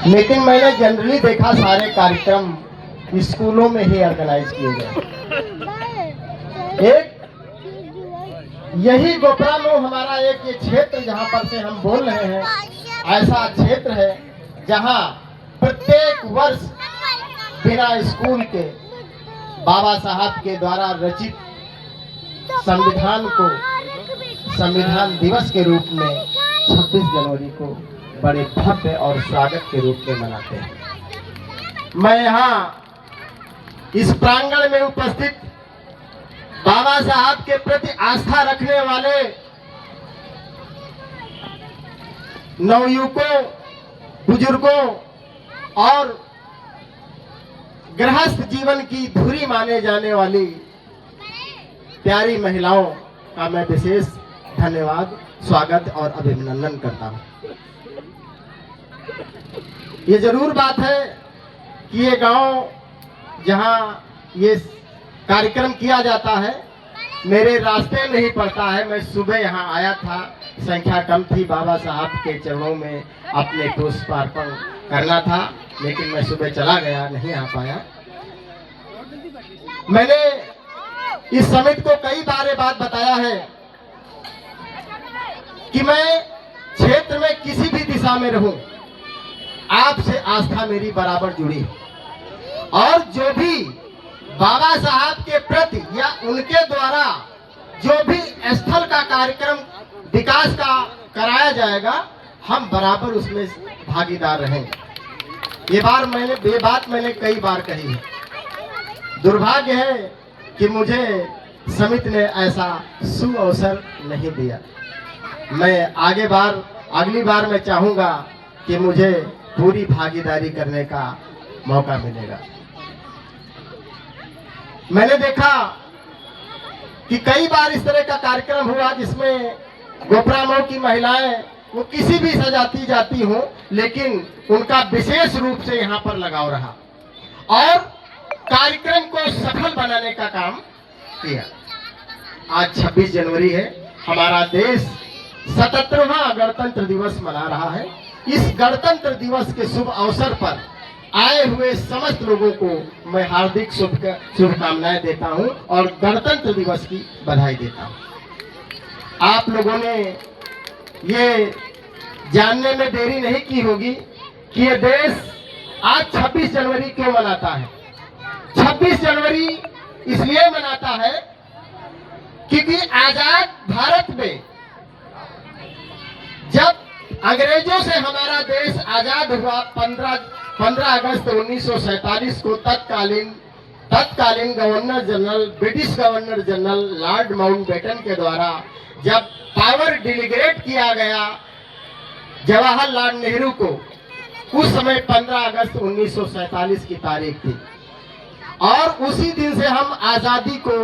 लेकिन मैंने जनरली देखा सारे कार्यक्रम स्कूलों में ही ऑर्गेनाइज किए गए। एक यही गोपरामऊ हमारा एक ये क्षेत्र जहाँ पर से हम बोल रहे हैं, ऐसा क्षेत्र है जहाँ प्रत्येक वर्ष बिना स्कूल के बाबा साहब के द्वारा रचित संविधान को संविधान दिवस के रूप में 26 जनवरी को बड़े भव्य और स्वागत के रूप में मनाते हैं। मैं यहाँ इस प्रांगण में उपस्थित बाबा साहब के प्रति आस्था रखने वाले नवयुवकों, बुजुर्गों और गृहस्थ जीवन की धुरी माने जाने वाली प्यारी महिलाओं का मैं विशेष धन्यवाद, स्वागत और अभिनंदन करता हूं। ये जरूर बात है कि ये गांव जहां ये कार्यक्रम किया जाता है मेरे रास्ते में ही पड़ता है। मैं सुबह यहाँ आया था, संख्या कम थी, बाबा साहब के चरणों में अपने पुष्पार्पण करना था, लेकिन मैं सुबह चला गया, नहीं आ पाया। मैंने इस समिति को कई बार ये बात बताया है कि मैं क्षेत्र में किसी भी दिशा में रहूं, आपसे आस्था मेरी बराबर जुड़ी, और जो भी बाबा साहब के प्रति या उनके द्वारा जो भी स्थल का कार्यक्रम विकास का कराया जाएगा, हम बराबर उसमें भागीदार रहेंगे। ये बात मैंने कई बार कही है। दुर्भाग्य है कि मुझे समिति ने ऐसा सुअवसर नहीं दिया। मैं अगली बार मैं चाहूंगा कि मुझे पूरी भागीदारी करने का मौका मिलेगा। मैंने देखा कि कई बार इस तरह का कार्यक्रम हुआ जिसमें गोपरामऊ की महिलाएं वो किसी भी सजाती जाती हों, लेकिन उनका विशेष रूप से यहाँ पर लगाव रहा और कार्यक्रम को सफल बनाने का काम किया। आज 26 जनवरी है, हमारा देश 77वां गणतंत्र दिवस मना रहा है। इस गणतंत्र दिवस के शुभ अवसर पर आए हुए समस्त लोगों को मैं हार्दिक शुभकामनाएं देता हूं और गणतंत्र दिवस की बधाई देता हूं। आप लोगों ने ये जानने में देरी नहीं की होगी कि ये देश आज 26 जनवरी क्यों मनाता है। 26 जनवरी इसलिए मनाता है क्योंकि आजाद भारत में जब अंग्रेजों से हमारा देश आजाद हुआ 15 अगस्त 1947 को तत्कालीन governor general, British governor general Lord Mountbatten के द्वारा जब पावर डिलीगेट किया गया जवाहरलाल नेहरू को, उस समय 15 अगस्त 1947 की तारीख थी और उसी दिन से हम आजादी को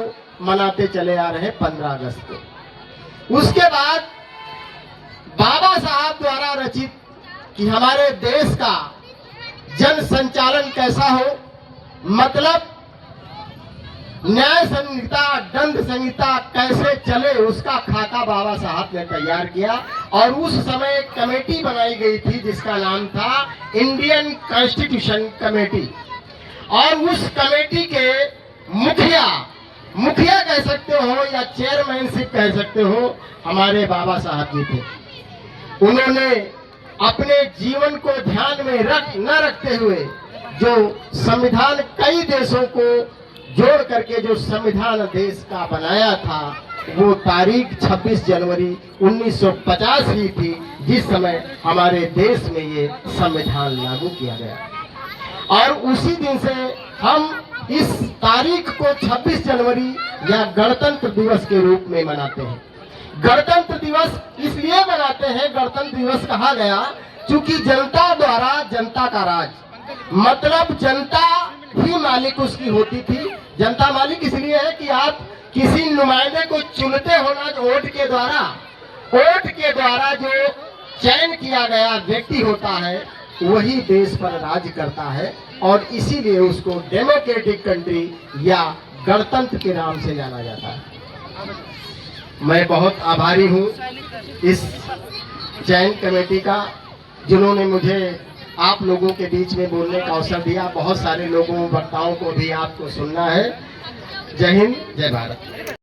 मनाते चले आ रहे 15 अगस्त को। उसके बाद बाबा साहब द्वारा रचित कि हमारे देश का जन संचालन कैसा हो, मतलब न्याय संहिता, दंड संहिता कैसे चले, उसका खाका बाबा साहब ने तैयार किया और उस समय एक कमेटी बनाई गई थी जिसका नाम था इंडियन कॉन्स्टिट्यूशन कमेटी। और उस कमेटी के मुखिया कह सकते हो या चेयरमैनशिप कह सकते हो, हमारे बाबा साहब जी थे। उन्होंने अपने जीवन को ध्यान में न रखते हुए जो संविधान, कई देशों को जोड़ करके जो संविधान देश का बनाया था, वो तारीख 26 जनवरी 1950 ही थी जिस समय हमारे देश में ये संविधान लागू किया गया। और उसी दिन से हम इस तारीख को 26 जनवरी या गणतंत्र दिवस के रूप में मनाते हैं। गणतंत्र दिवस इसलिए मनाते हैं, गणतंत्र दिवस कहा गया क्योंकि जनता द्वारा जनता का राज, मतलब जनता ही मालिक उसकी होती थी। जनता मालिक इसलिए है कि आप किसी नुमाइंदे को चुनते हो ना, वोट के द्वारा जो चयन किया गया व्यक्ति होता है वही देश पर राज करता है और इसीलिए उसको डेमोक्रेटिक कंट्री या गणतंत्र के नाम से जाना जाता है। मैं बहुत आभारी हूँ इस चयन कमेटी का, जिन्होंने मुझे आप लोगों के बीच में बोलने का अवसर दिया। बहुत सारे लोगों वक्ताओं को भी आपको सुनना है। जय हिंद, जय भारत।